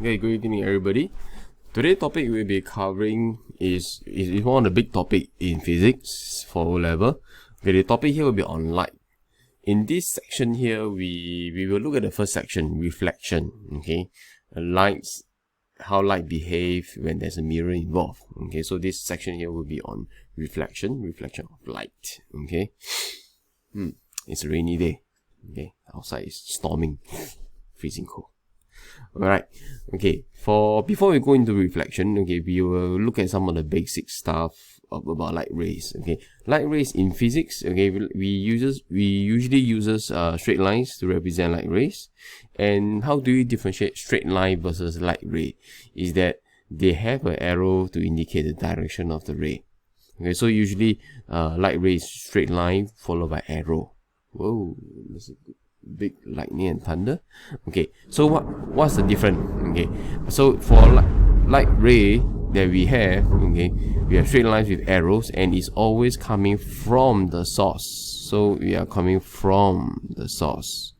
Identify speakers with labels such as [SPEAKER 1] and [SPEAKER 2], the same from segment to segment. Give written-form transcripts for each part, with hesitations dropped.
[SPEAKER 1] Okay, good evening everybody. Today's topic we'll be covering is one of the big topic in physics for O level. Okay, the topic here will be on light. In this section here, we will look at the first section, reflection. Okay, lights, how light behave when there's a mirror involved. Okay, so this section here will be on reflection of light. Okay, it's a rainy day. Okay, outside is storming, freezing cold. Alright, okay, before we go into reflection, okay, we will look at some of the basic stuff about light rays. Okay, light rays in physics, okay, we usually uses straight lines to represent light rays. And how do you differentiate straight line versus light ray? Is that they have an arrow to indicate the direction of the ray. Okay, so usually light ray is straight line followed by arrow. Whoa, this is good. Big lightning and thunder. Okay, so what's the difference? Okay, so for light ray that we have, okay, we have straight lines with arrows and it's always coming from the source. So we are coming from the source.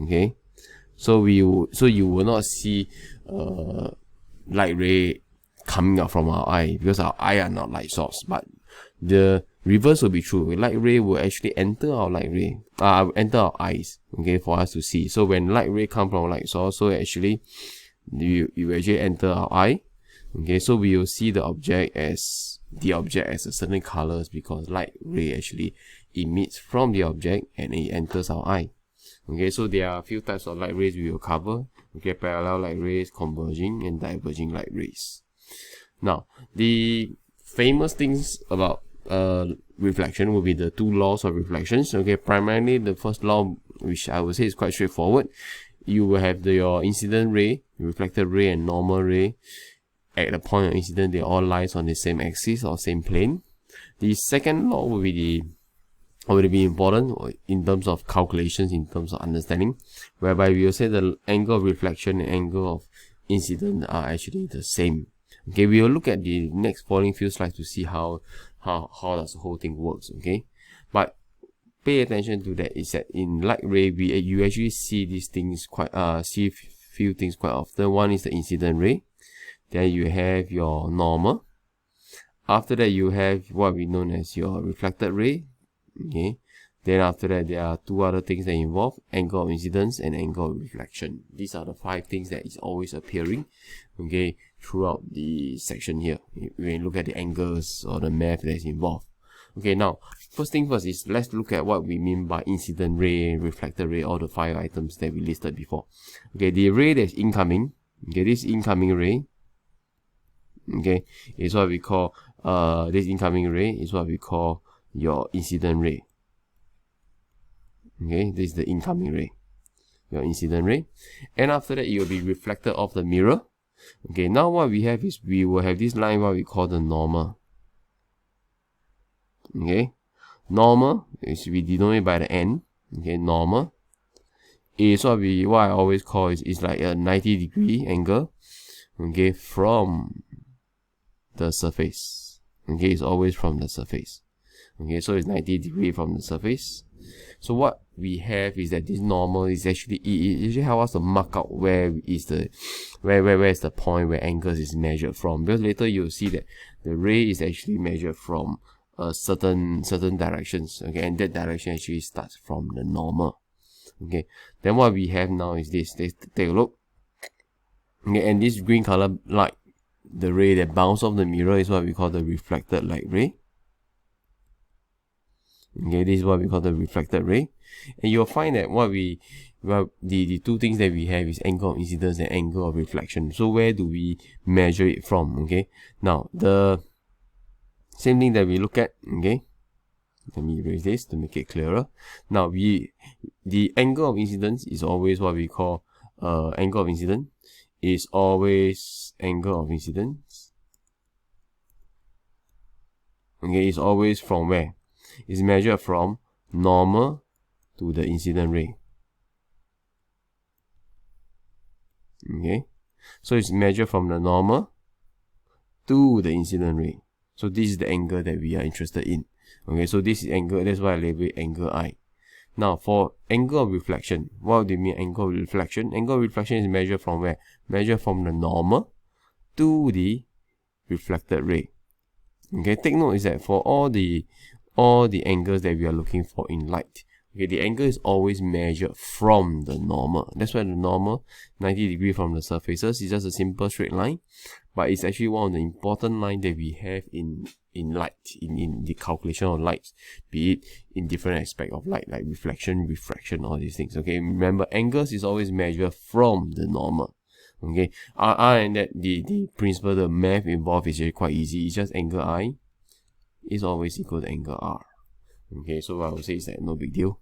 [SPEAKER 1] Okay, so you will not see light ray coming out from our eye because our eye are not light source, but the reverse will be true. Light ray will actually enter our enter our eyes, okay, for us to see. So when light ray come from light source, so actually you actually enter our eye. Okay, so we will see the object as a certain colors because light ray actually emits from the object and it enters our eye. Okay, so there are a few types of light rays we will cover. Okay, parallel light rays, converging and diverging light rays. Now, the famous things about reflection will be the two laws of reflections. Okay, primarily the first law, which I would say is quite straightforward. You will have your incident ray, reflected ray and normal ray. At the point of incident, they all lies on the same axis or same plane. The second law will be important in terms of calculations, in terms of understanding, whereby we will say the angle of reflection and angle of incident are actually the same. Okay, we will look at the next following few slides to see how does the whole thing works. Okay, but pay attention to that is that in light ray you actually see these things few things quite often. One is the incident ray, then you have your normal. After that you have what we know as your reflected ray. Okay, then after that there are two other things that involve angle of incidence and angle of reflection. These are the 5 things that is always appearing, okay, throughout the section here when you look at the angles or the math that is involved. Okay, now first thing first is let's look at what we mean by incident ray, reflected ray, all the 5 items that we listed before. Okay, the ray that's incoming, okay, this incoming ray, okay, is what we call this incoming ray is what we call your incident ray. Okay, this is the incoming ray, your incident ray, and after that it will be reflected off the mirror. Okay, now what we have is we will have this line what we call the normal. Okay, normal is we denote it by the n. Okay, normal is what I always call is like a 90-degree angle. Okay, from the surface. Okay, it's always from the surface. Okay, so it's 90-degree from the surface. So what we have is that this normal is actually help us to mark out where is the point where angles is measured from, because later you'll see that the ray is actually measured from certain directions. Okay, and that direction actually starts from the normal. Okay, then what we have now is this. Take a look. Okay, and this green color light, the ray that bounces off the mirror, is what we call the reflected light ray. Okay, this is what we call the reflected ray, and you'll find that the two things that we have is angle of incidence and angle of reflection. So where do we measure it from? Okay, now the same thing that we look at. Okay, let me erase this to make it clearer. Now the angle of incidence is always what we call angle of incidence is always angle of incidence. Okay, it's always from where? Is measured from normal to the incident ray. Okay, so it's measured from the normal to the incident ray. So this is the angle that we are interested in. Okay, so this is angle, that's why I label it angle I. Now, for angle of reflection, what do you mean angle of reflection? Angle of reflection is measured from where? Measured from the normal to the reflected ray. Okay, take note is that for all the angles that we are looking for in light, okay, the angle is always measured from the normal. That's why the normal 90 degree from the surfaces is just a simple straight line, but it's actually one of the important lines that we have in light, in the calculation of light, be it in different aspects of light, like reflection, refraction, all these things. Okay, remember angles is always measured from the normal. Okay, other than that, the principle, the math involved is actually quite easy. It's just angle I is always equal to angle R. Okay, so I would say it's like no big deal.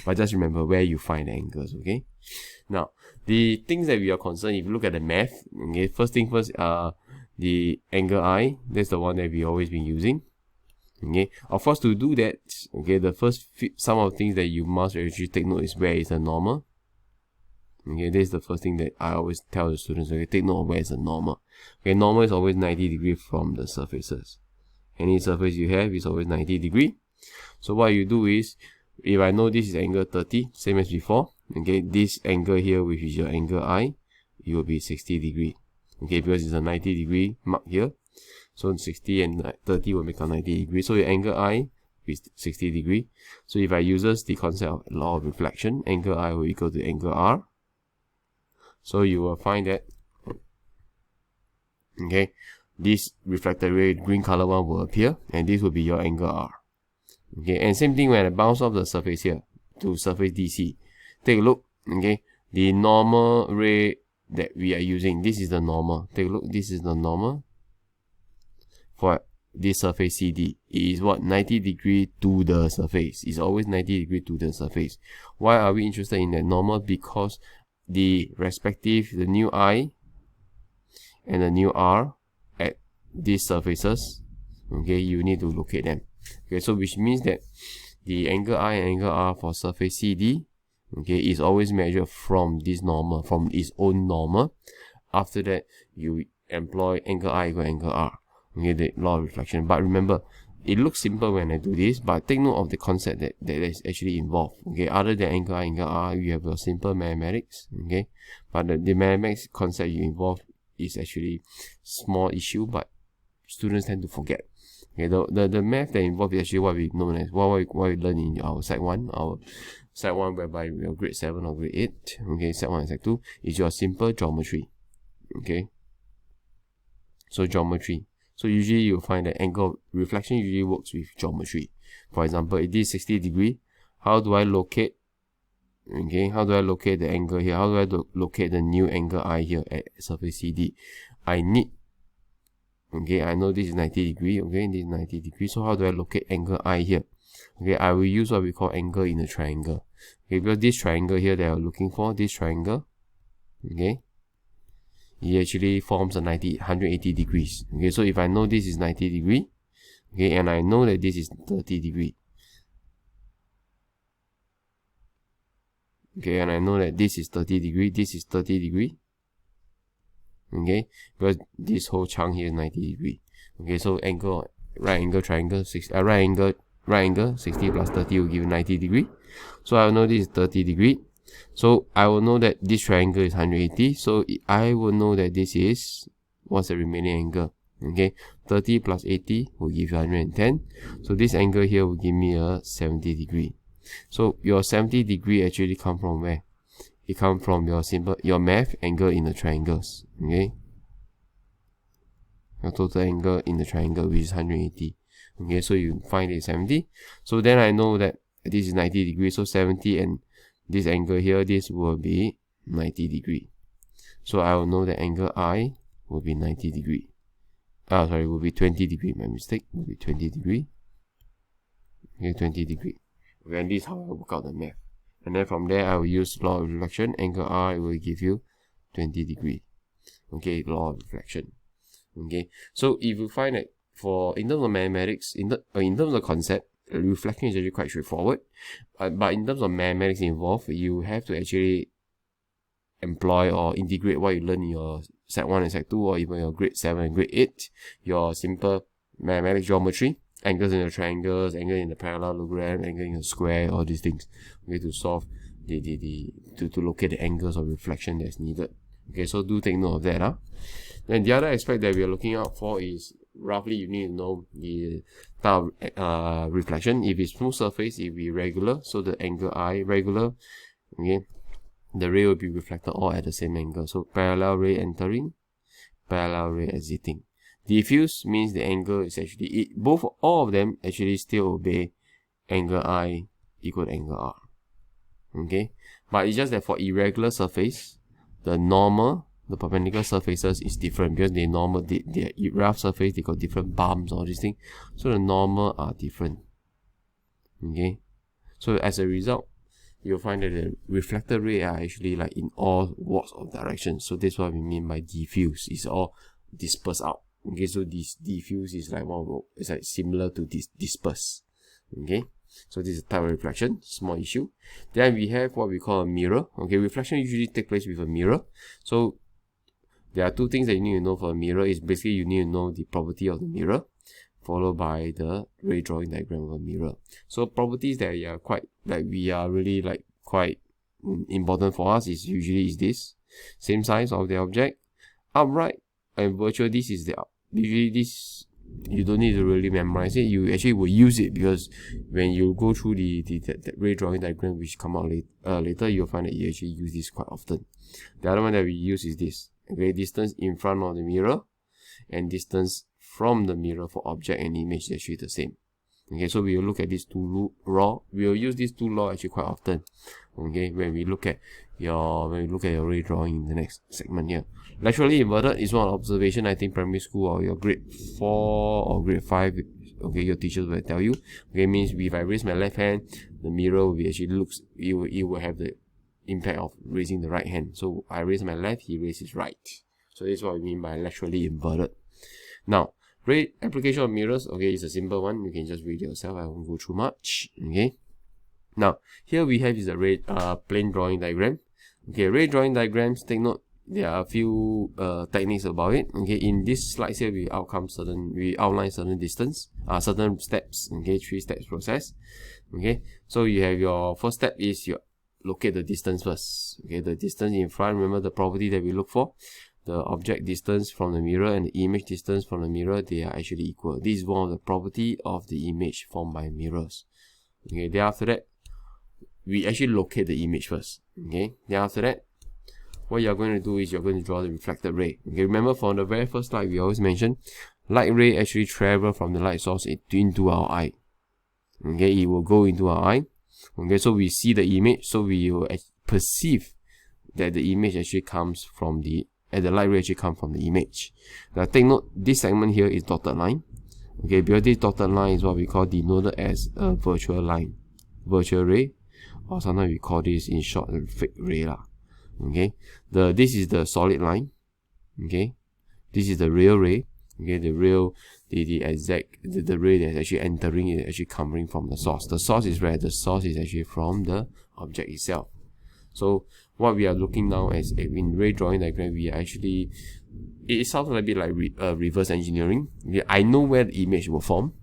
[SPEAKER 1] But just remember where you find the angles. Okay, now the things that we are concerned, if you look at the math, okay, first thing first, the angle I, that's the one that we always been using. Okay, of course, to do that, okay, the first some of the things that you must actually take note is where is the normal. Okay, this is the first thing that I always tell the students. Okay, take note of where is the normal. Okay, normal is always 90 degrees from the surfaces. Any surface you have is always 90 degrees. So what you do is, if I know this is angle 30, same as before, okay, this angle here, which is your angle I, it will be 60 degrees. Okay, because it's a 90 degree mark here. So 60 and 30 will make a 90 degrees. So your angle I is 60 degrees. So if I use the concept of law of reflection, angle I will equal to angle R. So you will find that, okay, this reflected ray, green color one, will appear, and this will be your angle R. Okay, and same thing when I bounce off the surface here to surface DC. Take a look, okay, the normal ray that we are using, this is the normal. Take a look, this is the normal for this surface CD. It is what? 90 degree to the surface. It's always 90 degree to the surface. Why are we interested in that normal? Because the respective, the new I and the new R at these surfaces, okay, you need to locate them. Okay, so which means that the angle I and angle R for surface CD, okay, is always measured from this normal, from its own normal. After that, you employ angle I equal angle R, okay, the law of reflection. But remember, it looks simple when I do this, but take note of the concept that is actually involved. Okay, other than angle I, angle R, you have your simple mathematics. Okay, but the mathematics concept you involve is actually small issue, but students tend to forget. Okay, the math that involved is actually what we know as what we learn in our Sec 1, whereby your grade 7 or grade 8. Okay, Sec 1 and Sec 2 is your simple geometry. Okay, so geometry. So usually you'll find that angle reflection usually works with geometry. For example, if this is 60 degree, how do I locate? Okay, how do I locate the angle here? How do I locate the new angle I here at surface CD? I need, okay, I know this is 90 degree. Okay, this is 90 degree. So how do I locate angle I here? Okay, I will use what we call angle in a triangle. Okay, because this triangle here that I'm looking for, this triangle, okay, it actually forms a 180 degrees. Okay, so if I know this is 90 degree, okay, and I know that this is 30 degree, okay, and I know that this is 30 degree, this is 30 degree, okay, because this whole chunk here is 90 degree. Okay, so angle, right angle triangle, right angle 60 plus 30 will give 90 degree. So I know this is 30 degree. So I will know that this triangle is 180. So I will know that this is, what's the remaining angle? Okay, 30 plus 80 will give you 110. So this angle here will give me a 70 degree. So your 70 degree actually come from where? It comes from your math angle in the triangles. Okay, your total angle in the triangle, which is 180. Okay, so you find it 70. So then I know that this is 90 degrees. So 70 and this angle here, this will be 90 degree. So I will know the angle I will be 90 degree. Will be 20 degree. My mistake, will be 20 degree. Okay, 20 degree. Okay, and this is how I work out the math. And then from there, I will use law of reflection. Angle I will give you 20 degree. Okay, law of reflection. Okay, so if you find that in terms of mathematics, in terms of concept, reflection is actually quite straightforward, but in terms of mathematics involved, you have to actually employ or integrate what you learn in your Sec 1 and Sec 2, or even your grade 7 and grade 8, your simple mathematics geometry, angles in the triangles, angle in the parallelogram, angle in the square, all these things. Okay, to solve to locate the angles of reflection that's needed. Okay, so do take note of that. Then the other aspect that we are looking out for is roughly you need to know the type of reflection. If it's smooth surface, it will be regular, so the angle I regular. Okay, the ray will be reflected all at the same angle. So parallel ray entering, parallel ray exiting. Diffuse means the angle is actually all of them actually still obey angle I equal to angle R. Okay, but it's just that for irregular surface, the normal, the perpendicular surfaces is different because the rough surface, they got different bumps, all these things. So the normal are different. Okay, so as a result, you'll find that the reflected ray are actually like in all wards of direction. So that's what we mean by diffuse. It's all dispersed out. Okay, so this diffuse is like it's like similar to this disperse. Okay, so this is a type of reflection, small issue. Then we have what we call a mirror. Okay, reflection usually take place with a mirror. So there are two things that you need to know for a mirror. Is basically you need to know the property of the mirror, followed by the ray drawing diagram of a mirror. So properties that are quite quite important for us is usually this: same size of the object, upright and virtual. This is usually this. You don't need to really memorize it. You actually will use it because when you go through the ray drawing diagram which come out later, you'll find that you actually use this quite often. The other one that we use is this. Okay, distance in front of the mirror and distance from the mirror for object and image is actually the same. Okay, so we will look at these two law. We will use these two law actually quite often. Okay, when we look at your ray drawing in the next segment here. Laterally inverted is one observation I think primary school or your grade 4 or grade 5. Okay, your teachers will tell you. Okay, means if I raise my left hand, the mirror will be actually it will have the impact of raising the right hand. So I raise my left, he raises right. So this is what we mean by laterally inverted. Now, ray application of mirrors, okay, it's a simple one. You can just read it yourself. I won't go through much. Okay. Now, here we have is a ray plane drawing diagram. Okay, ray drawing diagrams, take note, there are a few techniques about it. Okay, in this slide here, we outline certain distance, certain steps. Okay, 3 steps process. Okay, so you have your first step is you locate the distance first. Okay, the distance in front, remember the property that we look for. The object distance from the mirror and the image distance from the mirror, they are actually equal. This is one of the property of the image formed by mirrors. Okay, then after that, we actually locate the image first. Okay, then after that, what you're going to do is you're going to draw the reflected ray. Okay, remember from the very first slide, we always mentioned light ray actually travel from the light source into our eye. Okay, it will go into our eye. Okay, so we see the image, so we will perceive that the image actually comes from the light ray actually comes from the image. Now take note, this segment here is dotted line. Okay, because this dotted line is what we call denoted as a virtual line, virtual ray, or sometimes we call this in short fake ray lah. Okay, this is the solid line. Okay, this is the real ray. Okay, the real the ray that's actually entering is actually coming from the source. The source is where the source is actually from the object itself. So what we are looking now as in ray drawing diagram, we are actually, it sounds a bit like reverse engineering. I know where the image will form,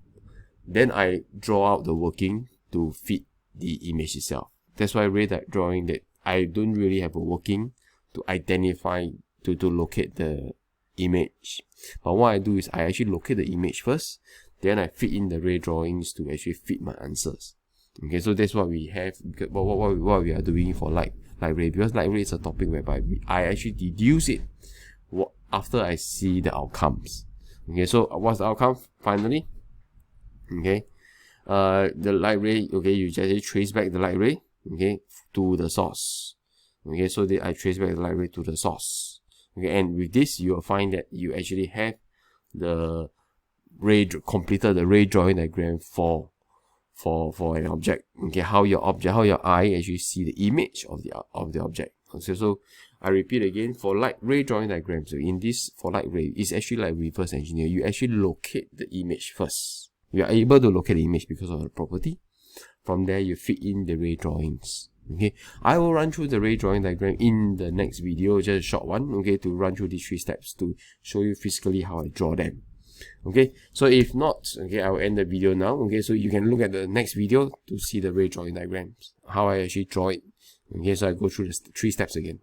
[SPEAKER 1] then I draw out the working to fit the image itself. That's why ray drawing, that I don't really have a working to identify to locate the image. But what I do is I actually locate the image first, then I fit in the ray drawings to actually fit my answers. Okay, so that's what we have. What we are doing for light ray, because light ray is a topic whereby I actually deduce it after I see the outcomes. Okay, so what's the outcome finally? Okay, the light ray. Okay, you just trace back the light ray. Okay, to the source. Okay, so I trace back the light ray to the source. Okay, and with this, you will find that you actually have the completed the ray drawing diagram for an object. Okay, how your eye actually see the image of the object. Okay, so I repeat again, for light ray drawing diagram, so in this, for light ray, it's actually like reverse engineer. You actually locate the image first. You are able to locate the image because of the property. From there, you fit in the ray drawings. Okay, I will run through the ray drawing diagram in the next video, just a short one. Okay, to run through these 3 steps to show you physically how I draw them. Okay, so if not, okay, I will end the video now. Okay, so you can look at the next video to see the ray drawing diagrams, how I actually draw it. Okay, so I go through the 3 steps again.